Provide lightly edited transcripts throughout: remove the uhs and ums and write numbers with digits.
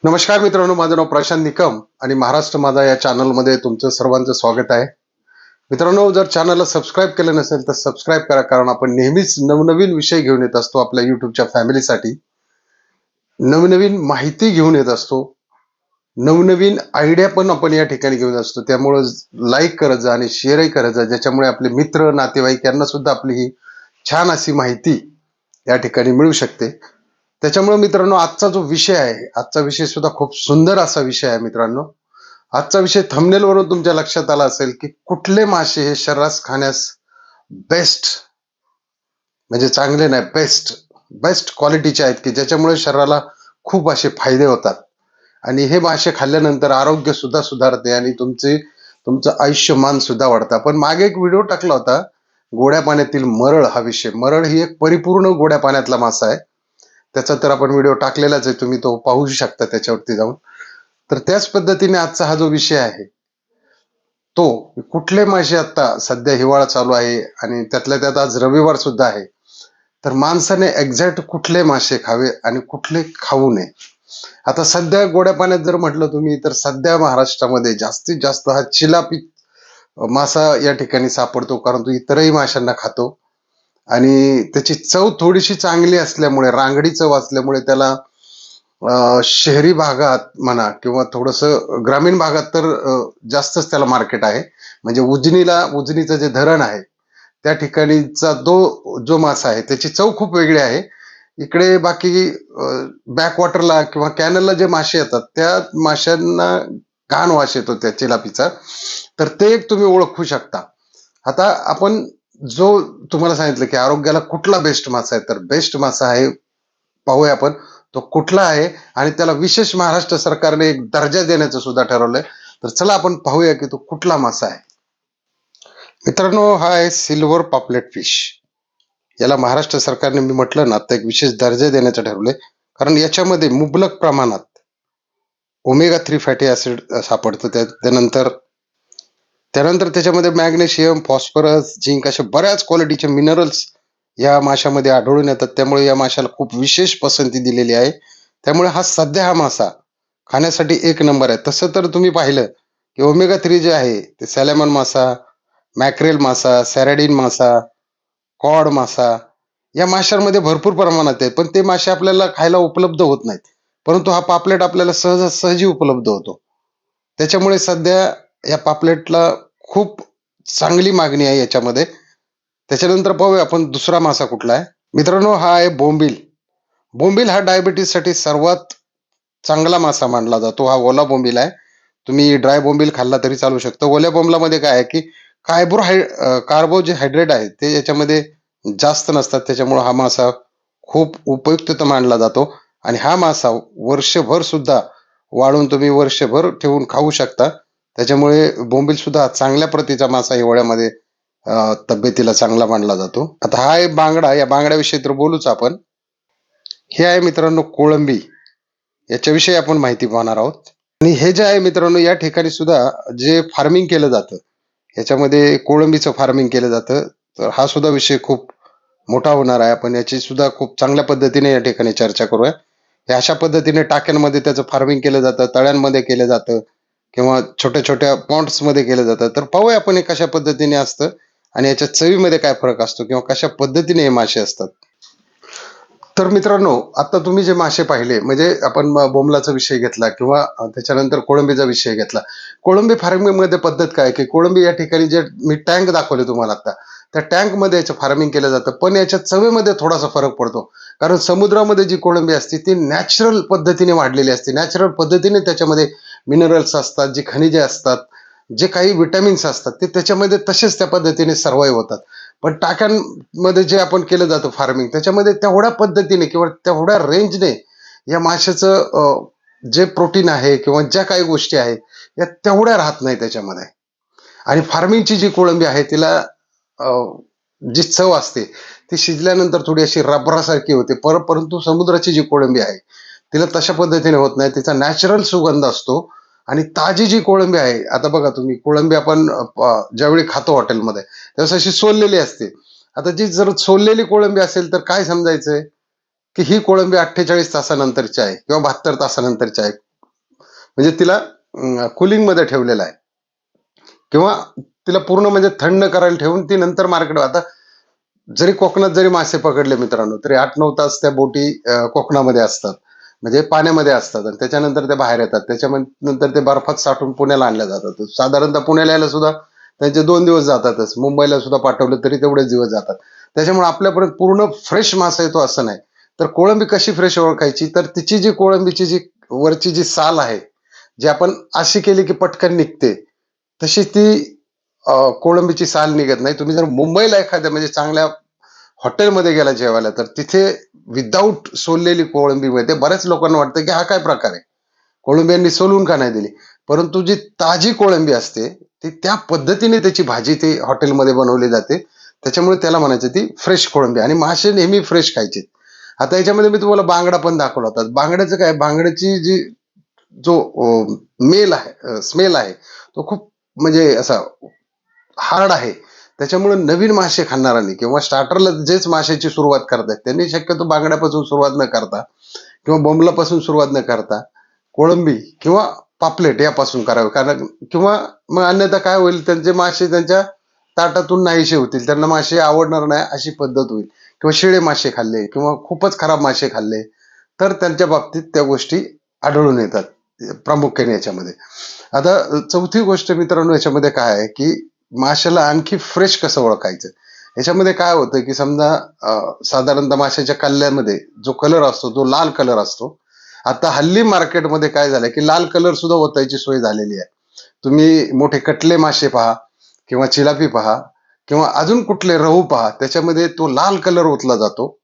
नमस्कार मित्रांनो, माझं नाव प्रशांत निकम आणि महाराष्ट्र माझा या चॅनलमध्ये तुमचं सर्वांचं स्वागत आहे. मित्रांनो, जर चॅनलला सबस्क्राईब केलं नसेल तर सबस्क्राईब करा, कारण आपण नेहमीच नवनवीन विषय घेऊन येत असतो आपल्या युट्यूबच्या फॅमिलीसाठी. नवनवीन माहिती घेऊन येत असतो, नवनवीन आयडिया पण आपण या ठिकाणी घेऊन असतो. त्यामुळं लाईक करत जा आणि शेअरही करत जा, ज्याच्यामुळे आपले मित्र नातेवाईक यांना सुद्धा आपली ही छान अशी माहिती या ठिकाणी मिळू शकते. त्याच्यामुळे मित्रांनो, आजचा विषय सुद्धा खूप सुंदर असा विषय आहे मित्रांनो. आजचा विषय थंबनेल वरून तुमच्या लक्षात आला असेल की कुठले मासे हे शरीरास खाण्यास बेस्ट, म्हणजे चांगले नाही, बेस्ट बेस्ट क्वालिटीचे आहेत की ज्याच्यामुळे शरीराला खूप असे फायदे होतात. आणि हे मासे खाल्ल्यानंतर आरोग्य सुद्धा सुधारते आणि तुमचं आयुष्यमान सुद्धा वाढतं. पण मागे एक व्हिडिओ टाकला होता, गोड्या पाण्यातील मरळ हा विषय. मरळ ही एक परिपूर्ण गोड्या पाण्यातला मासा आहे. त्याचा तर आपण व्हिडिओ टाकलेलाच आहे, तुम्ही तो पाहू शकता त्याच्यावरती जाऊन. तर त्याच पद्धतीने आजचा हा जो विषय आहे तो, कुठले मासे, आता सध्या हिवाळा चालू आहे आणि त्यातल्या त्यात आज रविवार सुद्धा आहे, तर माणसाने एक्झॅक्ट कुठले मासे खावे आणि कुठले खाऊ नये. आता सध्या गोड्या पाण्यात जर म्हटलं तुम्ही, तर सध्या महाराष्ट्रामध्ये जास्तीत जास्त हा चिलापी मासा या ठिकाणी सापडतो, कारण तो इतरही माशांना खातो आणि त्याची चव थोडीशी चांगली असल्यामुळे, रांगडी चव असल्यामुळे त्याला शहरी भागात म्हणा किंवा थोडंसं ग्रामीण भागात तर जास्तच त्याला मार्केट आहे. म्हणजे उजनीचं जे धरण आहे त्या ठिकाणीचा तो जो मासा आहे त्याची चव खूप वेगळी आहे. इकडे बाकी बॅकवॉटरला किंवा कॅनलला जे मासे येतात त्या माशांना घाण वास येतो त्या चिलापीचा, तर ते एक तुम्ही ओळखू शकता. आता आपण जो तुम्हाला सांगितलं की आरोग्याला कुठला बेस्ट मासा आहे, तर बेस्ट मासा आहे, पाहूया आपण तो कुठला आहे. आणि त्याला विशेष महाराष्ट्र सरकारने एक दर्जा देण्याचं सुद्धा ठरवलंय. तर चला आपण पाहूया की तो कुठला मासा आहे. मित्रांनो, हा आहे सिल्वर पॉपलेट फिश. याला महाराष्ट्र सरकारने, मी म्हटलं ना, आता एक विशेष दर्जा देण्याचं ठरवलंय, कारण याच्यामध्ये मुबलक प्रमाणात ओमेगा 3 फॅटी ऍसिड सापडतं. त्यानंतर त्यानंतर त्याच्यामध्ये मॅग्नेशियम, फॉस्फरस, झिंक अशा बऱ्याच क्वालिटीचे मिनरल्स या माशामध्ये आढळून येतात. त्यामुळे या माशाला खूप विशेष पसंती दिलेली आहे. त्यामुळे हा मासा खाण्यासाठी एक नंबर आहे. तसं तर तुम्ही पाहिलं की ओमेगा 3 जे आहे ते सॅलेमन मासा, मॅक्रेल मासा, सॅरडिन मासा, कॉड मासा या माशांमध्ये भरपूर प्रमाणात आहे. पण ते मासे आपल्याला खायला उपलब्ध होत नाहीत. परंतु हा पापलेट आपल्याला सहजी उपलब्ध होतो. त्याच्यामुळे सध्या या पापलेटला खूप चांगली मागणी आहे याच्यामध्ये. त्याच्यानंतर पाहूया आपण दुसरा मासा कुठला आहे. मित्रांनो, हा आहे बोंबील. बोंबील हा डायबिटीससाठी सर्वात चांगला मासा मानला जातो. हा ओला बोंबील आहे. तुम्ही ड्राय बोंबील खाल्ला तरी चालू शकतो. ओल्या बोंबलामध्ये काय आहे की कार्बोहायड्रेट आहे ते याच्यामध्ये जास्त नसतात. त्याच्यामुळे हा मासा खूप उपयुक्त मानला जातो. आणि हा मासा वर्षभर सुद्धा वाळून तुम्ही वर्षभर ठेवून खाऊ शकता. त्याच्यामुळे बोंबील सुद्धा चांगल्या प्रतीचा मासा हिवाळ्यामध्ये तब्येतीला चांगला मानला जातो. आता हा आहे बांगडा. या बांगड्याविषयी तर बोलूच आपण. हे आहे मित्रांनो कोळंबी. याच्याविषयी आपण माहिती पाहणार आहोत. आणि हे जे आहे मित्रांनो, या ठिकाणी सुद्धा जे फार्मिंग केलं जातं, याच्यामध्ये कोळंबीचं फार्मिंग केलं जातं. तर हा सुद्धा विषय खूप मोठा होणार आहे. आपण याची सुद्धा खूप चांगल्या पद्धतीने या ठिकाणी चर्चा करूया. हे अशा पद्धतीने टाक्यांमध्ये त्याचं फार्मिंग केलं जातं, तळ्यांमध्ये केलं जातं किंवा छोट्या छोट्या पॉन्ड्स मध्ये केलं जातं. तर पाहूया आपण हे कशा पद्धतीने असतं आणि याच्या चवीमध्ये काय फरक असतो किंवा कशा पद्धतीने हे मासे असतात. तर मित्रांनो, आता तुम्ही जे मासे पाहिले, म्हणजे आपण बोंबलाचा विषय घेतला किंवा त्याच्यानंतर कोळंबीचा विषय घेतला. कोळंबी फार्मिंग मध्ये पद्धत काय की कोळंबी या ठिकाणी जे मी टँक दाखवले तुम्हाला आता, त्या टँक मध्ये याचं फार्मिंग केलं जातं. पण याच्या चवीमध्ये थोडासा फरक पडतो, कारण समुद्रामध्ये जी कोळंबी असते ती नॅचरल पद्धतीने वाढलेली असते. नॅचरल पद्धतीने त्याच्यामध्ये मिनरल्स असतात, जी खनिजे असतात, जे काही विटॅमिन्स असतात ते त्याच्यामध्ये तसेच त्या पद्धतीने सर्वाईव्ह होतात. पण टाक्यांमध्ये जे आपण केलं जातं फार्मिंग, त्याच्यामध्ये तेवढ्या पद्धतीने किंवा तेवढ्या रेंजने या माशाचं जे प्रोटीन आहे किंवा ज्या काही गोष्टी आहेत या तेवढ्या राहत नाही त्याच्यामध्ये. आणि फार्मिंगची जी कोळंबी आहे तिला जी चव असते ती शिजल्यानंतर थोडी अशी रबरासारखी होते. परंतु समुद्राची जी कोळंबी आहे तिला तशा पद्धतीने होत नाही. तिचा नॅचरल सुगंध असतो. आणि ताजी जी कोळंबी आहे, आता बघा तुम्ही, कोळंबी आपण ज्यावेळी खातो हॉटेलमध्ये त्यावेळेस अशी सोललेली असते. आता जी जर सोललेली कोळंबी असेल तर काय समजायचंय की ही कोळंबी 48 तासानंतरची आहे किंवा 72 तासानंतरची आहे. म्हणजे तिला कुलिंग मध्ये ठेवलेला आहे, किंवा तिला पूर्ण म्हणजे थंड करायला ठेवून ती नंतर मार्केट. आता जरी कोकणात जरी मासे पकडले मित्रांनो, तरी 8-9 तास त्या बोटी कोकणामध्ये असतात, म्हणजे पाण्यामध्ये असतात, आणि त्याच्यानंतर ते बाहेर येतात. त्याच्यानंतर ते बर्फात साठवून पुण्याला आणल्या जातात. साधारणतः पुण्याला यायला सुद्धा त्यांचे 2 दिवस जातातच, मुंबईला सुद्धा पाठवलं तरी तेवढेच दिवस जातात. त्याच्यामुळे आपल्यापर्यंत पूर्ण फ्रेश मासा येतो असं नाही. तर कोळंबी कशी फ्रेश ओळखायची, तर तिची जी कोळंबीची जी वरची जी साल आहे, जी आपण अशी केली की पटकन निघते, तशी ती कोळंबीची साल निघत नाही. तुम्ही जर मुंबईला एखाद्या म्हणजे चांगल्या हॉटेलमध्ये गेला जेवायला, तर तिथे विदाऊट सोललेली कोळंबी मिळते. बऱ्याच लोकांना वाटतं की हा काय प्रकार आहे, कोळंबी सोलून का नाही दिली. परंतु जी ताजी कोळंबी असते ती त्या पद्धतीने त्याची भाजी ती हॉटेलमध्ये बनवली जाते. त्याच्यामुळे त्याला म्हणायचं ती फ्रेश कोळंबी. आणि मासे नेहमी फ्रेश खायचे. आता याच्यामध्ये मी तुम्हाला बांगडा पण दाखवला होता. बांगड्याचं काय, बांगड्याची जी जो मेल आहे, स्मेल आहे, तो खूप म्हणजे असा हार्ड आहे. त्याच्यामुळे नवीन मासे खाणाऱ्यांनी किंवा स्टार्टरला जेच माशाची सुरुवात करतात त्यांनी शक्यतो बांगड्यापासून सुरुवात न करता, किंवा बोंबलापासून सुरुवात न करता, कोळंबी किंवा पापलेट यापासून करावे. कारण किंवा मग अन्यथा काय होईल, त्यांचे मासे त्यांच्या ताटातून नाहीसे होतील, त्यांना मासे आवडणार नाही अशी पद्धत होईल. किंवा शिळे मासे खाल्ले किंवा खूपच खराब मासे खाल्ले तर त्यांच्या बाबतीत त्या गोष्टी आढळून येतात प्रामुख्याने याच्यामध्ये. आता चौथी गोष्ट मित्रांनो याच्यामध्ये काय आहे, की माशाला आणखी फ्रेश कसं ओळखायचं. याच्यामध्ये काय होतं, की समजा साधारणतः माशाच्या कल्ल्यामध्ये जो कलर असतो तो लाल कलर असतो. आता हल्ली मार्केटमध्ये काय झालंय, की लाल कलर सुद्धा ओतायची सोय झालेली आहे. तुम्ही मोठे कटले मासे पहा, किंवा चिलापी पहा, किंवा अजून कुठले रहू पहा, त्याच्यामध्ये तो लाल कलर ओतला जातो,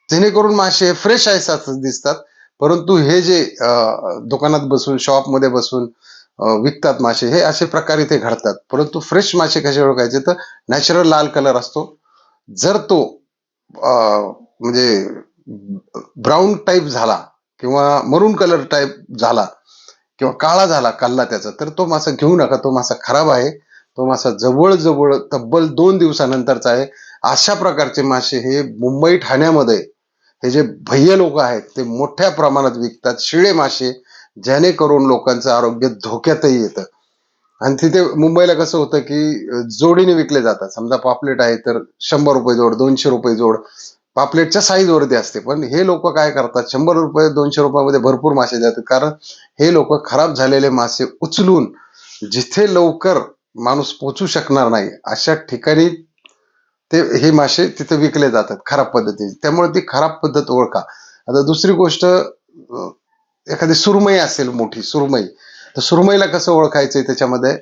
जेणेकरून मासे फ्रेश आहे दिसतात. परंतु हे जे दुकानात बसून शॉपमध्ये बसून विकतात मासे, हे असे प्रकार इथे घडतात. परंतु फ्रेश मासे कसे ओळखायचे, तर नॅचरल लाल कलर असतो. जर तो म्हणजे ब्राऊन टाईप झाला, किंवा मरून कलर टाईप झाला, किंवा काळा झाला कल्ला त्याचा, तर तो मासा घेऊ नका, तो मासा खराब आहे. तो मासा जवळ तब्बल 2 दिवसानंतरचा आहे. अशा प्रकारचे मासे हे मुंबई ठाण्यामध्ये हे जे भय्य लोक आहेत ते मोठ्या प्रमाणात विकतात, शिळे मासे, जेणेकरून लोकांचं आरोग्य धोक्यातही येतं. आणि तिथे मुंबईला कसं होतं, की जोडीने विकले जातात. समजा पापलेट आहे तर 100 रुपये जोड, 200 रुपये जोड, पापलेटच्या साईज वरती असते. पण हे लोक काय करतात, 100 रुपये 200 रुपयामध्ये भरपूर मासे देतात. कारण हे लोक खराब झालेले मासे उचलून जिथे लवकर माणूस पोचू शकणार नाही अशा ठिकाणी ते हे मासे तिथे विकले जातात खराब पद्धतीने. त्यामुळे ती खराब पद्धत ओळखा. आता दुसरी गोष्ट, एखादी सुरमई असेल, मोठी सुरमई, तर सुरमईला कसं ओळखायचंय त्याच्यामध्ये,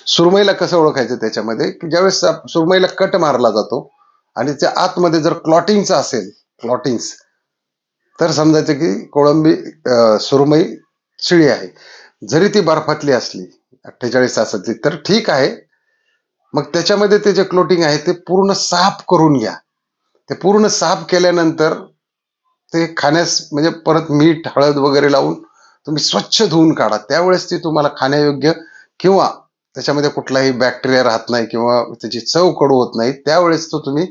सुरमईला कसं ओळखायचं त्याच्यामध्ये, की ज्यावेळेस सुरमईला कट मारला जातो आणि त्या आतमध्ये जर क्लॉटिंगचा असेल, क्लॉटिंग्स, तर समजायचं की कोळंबी सुरमई शिळी आहे. जरी ती बर्फातली असली 48 तासाची तर ठीक आहे. मग त्याच्यामध्ये ते जे क्लोटिंग आहे ते पूर्ण साफ करून घ्या. ते पूर्ण साफ केल्यानंतर ते खाण्यास म्हणजे परत मीठ हळद वगैरे लावून तुम्ही स्वच्छ धुवून काढा. त्यावेळेस ती तुम्हाला खाण्यायोग्य, किंवा त्याच्यामध्ये कुठलाही बॅक्टेरिया राहत नाही, किंवा त्याची चव कडू होत नाही, त्यावेळेस तो तुम्ही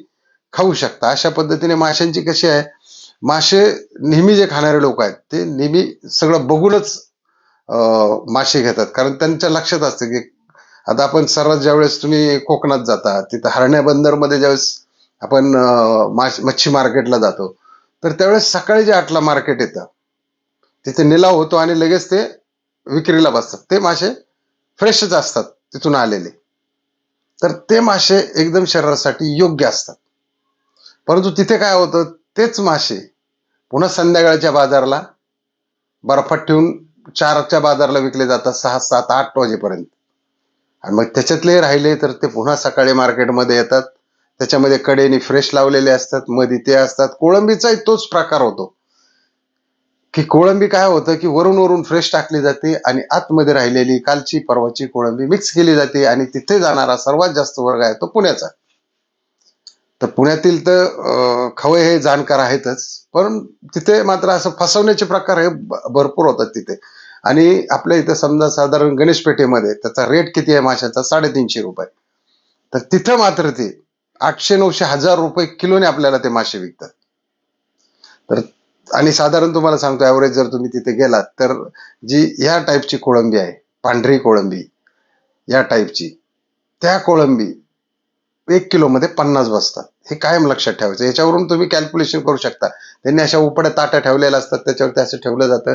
खाऊ शकता. अशा पद्धतीने माशांची कशी आहे, मासे नेहमी जे खाणारे लोक आहेत ते नेहमी सगळं बघूनच मासे घेतात. कारण त्यांच्या लक्षात असतं की आता आपण सर्वात ज्यावेळेस तुम्ही कोकणात जाता, तिथं हरण्या बंदरमध्ये ज्यावेळेस आपण मच्छी मार्केटला जातो, तर त्यावेळेस सकाळी जे 8ला मार्केट येतं, तिथे निलाव होतो आणि लगेच ते विक्रीला बसतात. ते मासे फ्रेशच असतात तिथून आलेले. तर ते मासे एकदम शरीरासाठी योग्य असतात. परंतु तिथे काय होतं, तेच मासे पुन्हा संध्याकाळच्या बाजारला बर्फात ठेवून 4च्या बाजारला विकले जातात 6, 7, 8 वाजेपर्यंत. आणि मग त्याच्यातले राहिले तर ते पुन्हा सकाळी मार्केटमध्ये येतात. त्याच्यामध्ये कडेने फ्रेश लावलेले असतात, मध्ये ते असतात. कोळंबीचाही तोच प्रकार होतो, की कोळंबी काय होतं, की वरून वरून फ्रेश टाकली जाते आणि आतमध्ये राहिलेली कालची परवाची कोळंबी मिक्स केली जाते. आणि तिथे जाणारा सर्वात जास्त वर्ग आहे तो पुण्याचा. तर पुण्यातील तर खवय हे जाणकार आहेतच, पण तिथे मात्र असं फसवण्याचे प्रकार हे भरपूर होतात तिथे. आणि आपल्या इथं समजा साधारण गणेश पेठेमध्ये त्याचा रेट किती आहे माशाचा, 350 रुपये. तर तिथं मात्र ते 800, 900, 1000 रुपये किलोने आपल्याला ते मासे विकतात. तर आणि साधारण तुम्हाला सांगतो ॲव्हरेज जर तुम्ही तिथे गेलात तर जी ह्या टाईपची कोळंबी आहे, पांढरी कोळंबी या टाईपची, त्या कोळंबी 1 किलोमध्ये 50 बसतात. हे कायम लक्षात ठेवायचं. याच्यावरून तुम्ही कॅल्क्युलेशन करू शकता. त्यांनी अशा उपड्या ताट्या ठेवलेल्या असतात, त्याच्यावरती असं ठेवलं जातं.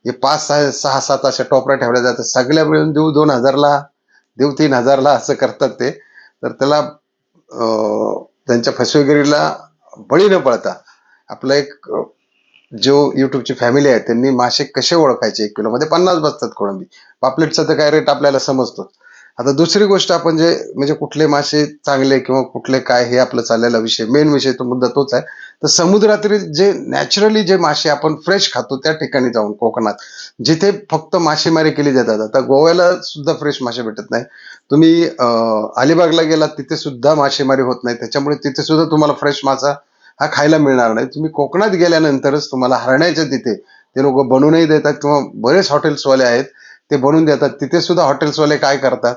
हे 5, 6, 7 अशा टोपऱ्या ठेवल्या जातात. सगळ्या मिळून देऊ 2,000ला, देऊ 3,000ला असं करतात ते. तर त्याला त्यांच्या फसवेगिरीला बळी न पडता आपलं एक जो युट्यूबची फॅमिली आहे त्यांनी मासे कसे ओळखायचे, 1 किलोमध्ये 50 बसतात कोळंबी. पापलेटचा तर काय रेट आपल्याला समजतो. आता दुसरी गोष्ट आपण जे म्हणजे कुठले मासे चांगले किंवा कुठले काय हे आपलं चाललेला विषय, मेन विषय तो मुद्दा तोच आहे. तर समुद्रातील जे नॅचरली जे मासे आपण फ्रेश खातो त्या ठिकाणी जाऊन कोकणात, जिथे फक्त मासेमारी केली जातात. आता गोव्याला सुद्धा फ्रेश मासे भेटत नाही. तुम्ही अलिबागला गेलात तिथे सुद्धा मासेमारी होत नाही, त्याच्यामुळे तिथे सुद्धा तुम्हाला फ्रेश मासा हा खायला मिळणार नाही. तुम्ही कोकणात गेल्यानंतरच तुम्हाला हरण्याच्या तिथे ते लोक बनवूनही देतात किंवा बरेच हॉटेल्सवाले आहेत ते बनवून देतात. तिथे सुद्धा हॉटेल्सवाले काय करतात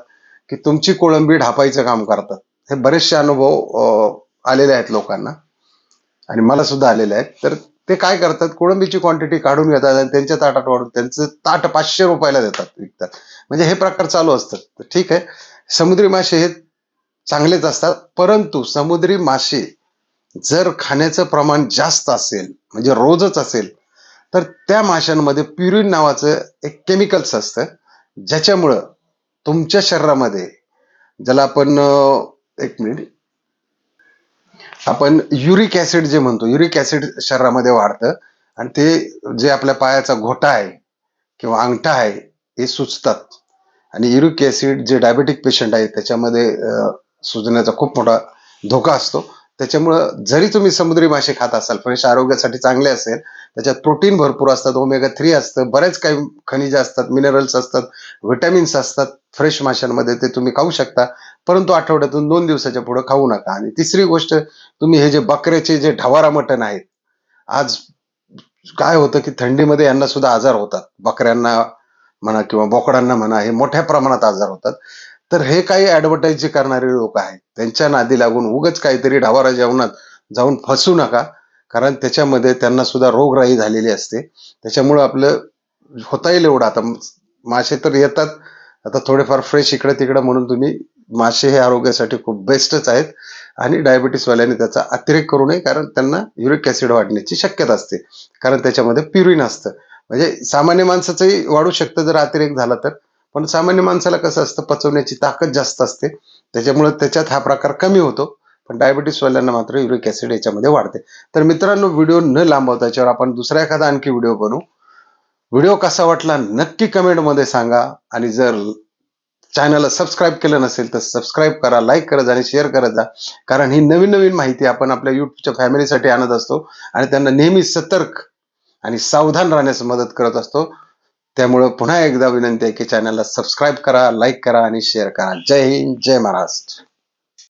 की तुमची कोळंबी ढापायचं काम करतात. हे बरेचसे अनुभव आलेले आहेत लोकांना आणि मला सुद्धा आलेले आहेत. तर ते काय करतात, कोळंबीची क्वांटिटी काढून घेतात आणि त्यांच्या ताटात वाढून त्यांचं ताट 500 रुपयाला देतात, विकतात. म्हणजे हे प्रकार चालू असतात. तर ठीक आहे, समुद्री मासे हे चांगलेच असतात, परंतु समुद्री मासे जर खाण्याचं प्रमाण जास्त असेल म्हणजे रोजच असेल तर त्या माशांमध्ये प्युरिन नावाचं एक केमिकल्स असतं, ज्याच्यामुळं तुमच्या शरीरामध्ये, ज्याला आपण एक मिनिट, आपण युरिक ऍसिड जे म्हणतो, युरिक ऍसिड शरीरामध्ये वाढतं आणि ते जे आपल्या पायाचा घोटा आहे किंवा अंगठा आहे हे सुचतात. आणि युरिक ऍसिड जे डायबेटिक पेशंट आहे त्याच्यामध्ये सुजण्याचा खूप मोठा धोका असतो. त्याच्यामुळं जरी तुम्ही समुद्री मासे खात असाल, फ्रेश आरोग्यासाठी चांगले असेल, त्याच्यात प्रोटीन भरपूर असतात, ओमेगा 3 असतं, बरेच काही खनिज असतात, मिनरल्स असतात, व्हिटॅमिन्स असतात फ्रेश माशांमध्ये, ते तुम्ही खाऊ शकता. परंतु आठवड्यातून 2 दिवसाच्या पुढे खाऊ नका. आणि तिसरी गोष्ट, तुम्ही हे जे बकऱ्याचे जे ढवारा मटण आहेत, आज काय होतं की थंडीमध्ये यांना सुद्धा आजार होतात, बकऱ्यांना म्हणा किंवा बोकडांना म्हणा, हे मोठ्या प्रमाणात आजार होतात. तर हे काही ऍडव्हर्टाईज जे करणारे लोक आहेत त्यांच्या नादी लागून उगच काहीतरी ढवारा जेवणात जाऊन फसू नका, कारण त्याच्यामध्ये त्यांना सुद्धा रोगराई झालेली असते. त्याच्यामुळं आपलं होता येईल एवढं, आता मासे तर येतात आता थोडेफार फ्रेश इकडे तिकडे, म्हणून तुम्ही मासे हे आरोग्यासाठी खूप बेस्टच आहेत. आणि डायबिटीसवाल्यांनी त्याचा अतिरेक करू नये, कारण त्यांना युरिक ऍसिड वाढण्याची शक्यता असते, कारण त्याच्यामध्ये प्युरिन असतं. म्हणजे सामान्य माणसाचंही वाढू शकतं जर अतिरेक झाला तर, पण सामान्य माणसाला कसं असतं, पचवण्याची ताकद जास्त असते, त्याच्यामुळे त्याच्यात हा प्रकार कमी होतो. पण डायबिटीसवाल्यांना मात्र युरिक ऍसिड याच्यामध्ये वाढते. तर मित्रांनो, व्हिडिओ न लांबवता याच्यावर आपण दुसरा एखादा आणखी व्हिडिओ बनवू. व्हिडिओ कसा वाटला नक्की कमेंटमध्ये सांगा. आणि जर चॅनलला सबस्क्राईब केलं नसेल तर सबस्क्राईब करा, लाईक करत जा आणि शेअर करत जा, कारण ही नवीन नवीन माहिती आपण आपल्या युट्यूबच्या फॅमिलीसाठी आणत असतो आणि त्यांना नेहमी सतर्क आणि सावधान राहण्यास मदत करत असतो. त्यामुळे पुन्हा एकदा विनंती आहे की चॅनलला सबस्क्राईब करा, लाईक करा आणि शेअर करा. जय हिंद, जय महाराष्ट्र.